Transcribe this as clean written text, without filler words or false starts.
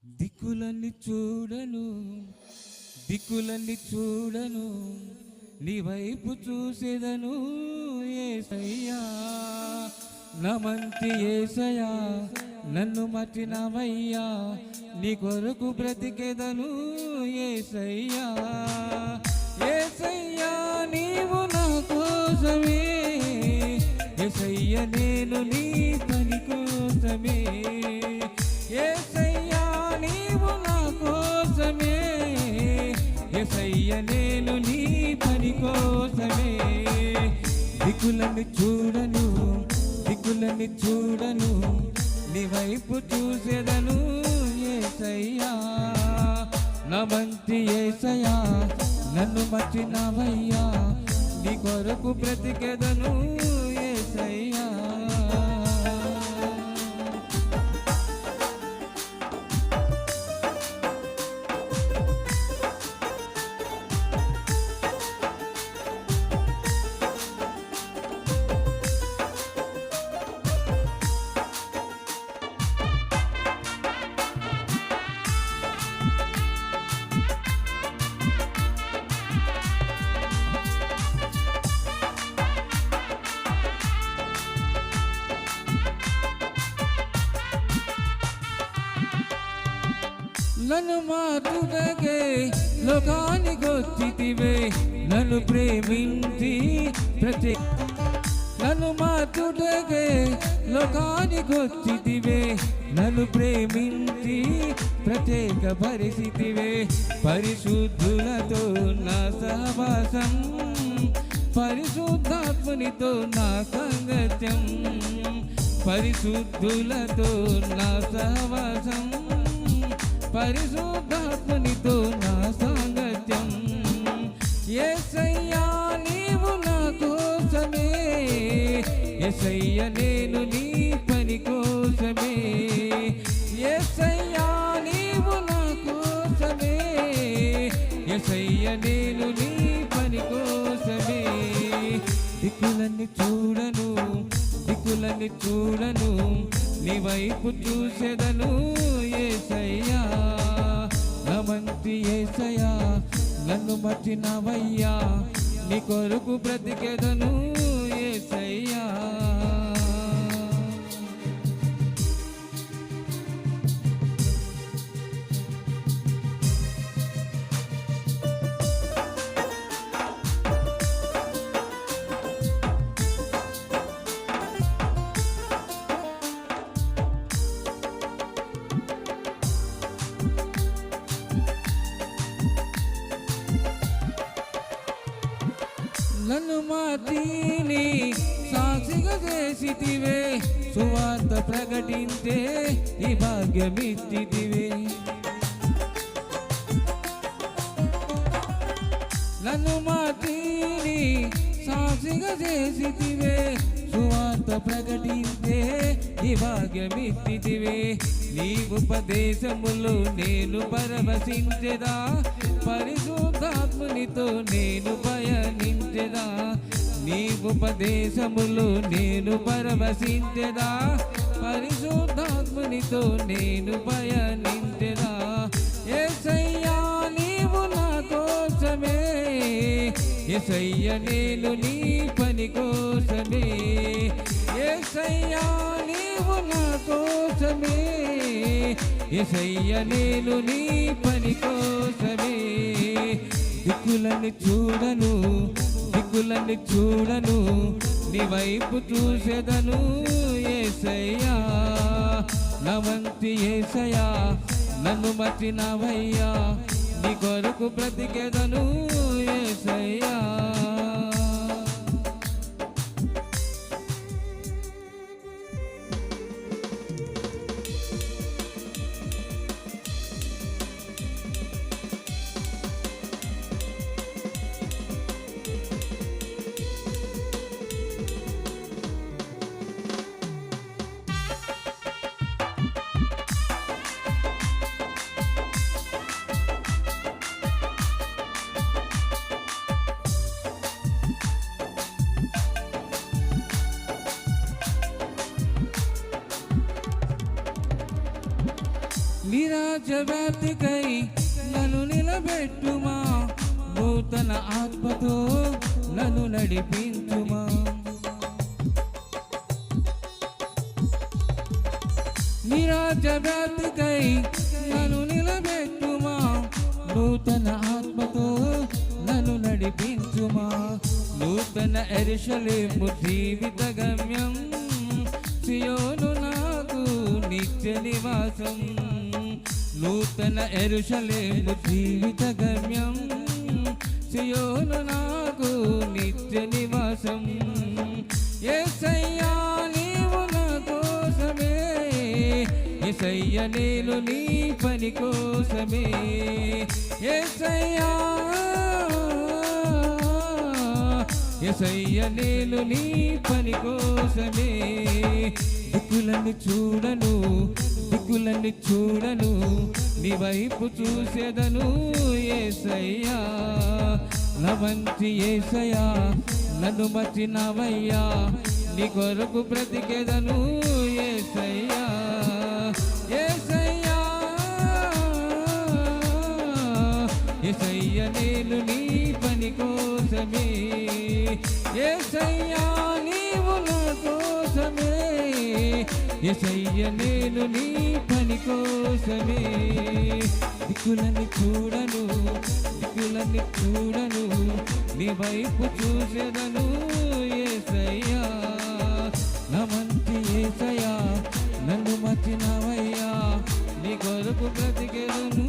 దిక్కులన్నీ చూడను, దిక్కులన్నీ చూడను, నీ వైపు చూసేదను యేసయ్యా. నా మంచి యేసయ్యా, నన్ను మర్చినవయ్యా, నీ కొరకు బ్రతికెదను యేసయ్యా. యేసయ్యా నీవు నా కోసమే, యేసయ్య నేను నీ పని కోసమే. యేసయ్యా నీవు నా కోసమే, యేసయ్య నేను నీ పని కోసమే. దిక్కులని చూడను, దిక్కులని చూడను, నీ వైపు చూసేదను యేసయ్యా. నా మంచి యేసయ్యా, నన్ను మర్చినవయ్యా, నీ కొరకు బ్రతికెదను యేసయ్యా. నన్ను మార్చుటకే లోకానికొచ్చితివే, నన్ను ప్రేమించి నన్ను మార్చుటకే లోకానికొచ్చితివే, నన్ను ప్రేమించి ప్రత్యేక పరిస్థితివే. పరిశుద్ధులతో నా సహవాసం, పరిశుద్ధాత్మునితో నా సంగత్యం. పరిశుద్ధులతో నా సహవాసం, పరిశుద్ధాత్మునితో నా సాంగత్యం. యేసయ్యా నీవు నా కోసమే, యేసయ్య నేను నీ పని కోసమే. యేసయ్యా నీవు నా కోసమే, యేసయ్య నేను నీ పని కోసమే. దిక్కులన్నీ చూడను, దిక్కులన్నీ చూడను, నీ వైపు చూసేదను యేసయ్యా. నా మంచి యేసయ్యా, నన్ను మర్చినవయ్యా, నీ కొరకు బ్రతికెదను యేసయ్యా. నన్ను మార్చిని సాక్షిగా చేసితివే, సువార్త ప్రకటించే ఈ భాగ్యమిచ్చితివే. నన్ను మార్చిని సాక్షిగా చేసితివే, సువార్త ప్రకటించే ఈ భాగ్యమిచ్చితివే. నీ ఉపదేశములో నేను పరవశించెదా, పరిశుద్ధాత్మునితో నేను పయనించెదా. నీ ఉపదేశములో నేను పరవశించెదా, పరిశుద్ధాత్మునితో నేను పయనించెదా. యేసయ్యా నీవు నా కోసమే, యేసయ్య నేను నీ పని కోసమే. యేసయ్యా నీవు నా కోసమే, యేసయ్య నేను నీ పని కోసమే. దిక్కులని చూడను, దిక్కులని చూడను, నీ వైపు చూసేదను యేసయ్యా. నా మంచి యేసయ్యా, నన్ను మర్చినవయ్యా, నీ కొరకు బ్రతికెదను యేసయ్యా. నిరాజ వ్యాప్తికై నన్ను నిలబెట్టుమా, నూతన ఆత్మతో నన్ను నడిపించుమా. నిరాజ వ్యాప్తికై నన్ను నిలబెట్టుమా, నూతన ఆత్మతో నన్ను నడిపించుమా. నూతన యెరూషలేము జీవిత గమ్యం, సియోను నాకు నిత్య నివాసం. నూతన యెరూషలేము జీవిత గమ్యం, సియోను నాకు నిత్య నివాసం. యేసయ్యా నీవు నా కోసమే, యేసయ్య నేను నీ పని కోసమే. యేసయ్యా యేసయ్య నేను నీ పని కోసమే. దిక్కులను చూడను, దిక్కులను చూడను, నీ వైపు చూసేదను యేసయ్యా. నా మంచి యేసయ్యా నన్ను మర్చినవయ్యా, నీ కొరకు బ్రతికేదను యేసయ్యా. యేసయ్యా యేసయ్య నేను నీ పని కోసమే. యేసయ్యా నీవు నా కోసమే, యేసయ్య నేను నీ పని కోసమే. దిక్కులని చూడను, దిక్కులని చూడను, నీ వైపు చూసేదను యేసయ్యా. నా మంచి యేసయ్యా నన్ను మర్చినవయ్యా, నీ కొరకు బ్రతికెదను.